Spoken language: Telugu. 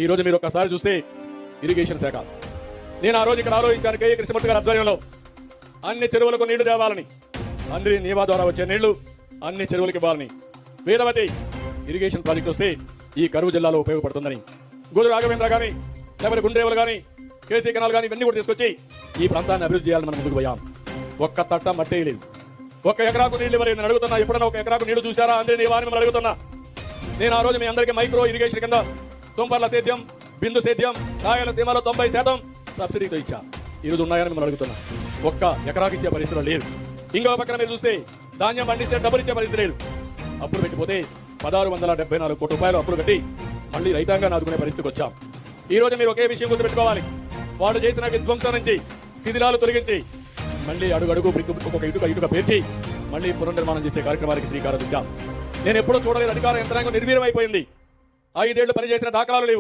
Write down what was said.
ఈ రోజు మీరు ఒక్కసారి చూస్తే ఇరిగేషన్ శాఖ, నేను ఆ రోజు ఇక్కడ ఆలోచించాను కేఏ కృష్ణమూర్తి గారి ఆధ్వర్యంలో అన్ని చెరువులకు నీళ్లు తేవాలని, అందరి నీవా ద్వారా వచ్చే నీళ్లు అన్ని చెరువులకి ఇవ్వాలని, వేదవతి ఇరిగేషన్ ప్రాజెక్ట్ వస్తే ఈ కరువు జిల్లాలో ఉపయోగపడుతుందని, గోదు రాఘవేంద్ర కానీ లేకపోతే గుండ్రేవులు కానీ కేసీ కెనాల్ కానీ ఇవన్నీ కూడా తీసుకొచ్చి ఈ ప్రాంతాన్ని అభివృద్ధి చేయాలని మనం ముందుకు పోయాం. ఒక్క తట్ట మట్టే లేదు, ఒక్క ఎకరాకు నీళ్లు ఇవ్వలేదు. నేను అడుగుతున్నా, ఎప్పుడైనా ఒక ఎకరాకు నీళ్లు చూసారా అందరి నీవా అని మిమ్మల్ని అడుగుతున్నా. నేను ఆ రోజు మీ అందరికీ మైక్రో ఇరిగేషన్ కింద తుంపర్ల సేద్యం, బిందు సేద్యం, రాయలసీమలో 90% సబ్సిడీతో ఇచ్చా. ఈరోజు ఉన్నాయని మిమ్మల్ని అడుగుతున్నా. ఒక్క ఎకరాకి ఇచ్చే పరిస్థితిలో లేదు. ఇంకో పక్కన మీరు చూస్తే ధాన్యం పండిస్తే డబ్బులు ఇచ్చే పరిస్థితి లేదు. అప్పుడు పెట్టిపోతే 1674 కోట్ల రూపాయలు అప్పుడు కట్టి మళ్ళీ రైతాంగాన్ని ఆదుకునే పరిస్థితికి వచ్చాం. ఈ రోజు మీరు ఒకే విషయం గుర్తుపెట్టుకోవాలి, వాళ్ళు చేసిన విధ్వంసం నుంచి శిథిలాలు తొలగించి మళ్ళీ అడుగడుగు ఒక ఇటుక పేర్చి మళ్ళీ పునర్నిర్మాణం చేసే కార్యక్రమానికి శ్రీకారం చుట్టాం. నేను ఎప్పుడూ చూడలేదు, అధికార యంత్రాంగం నిర్వీర్యం అయిపోయింది. 5 ఏళ్లు పనిచేసిన దాఖలాలు లేవు.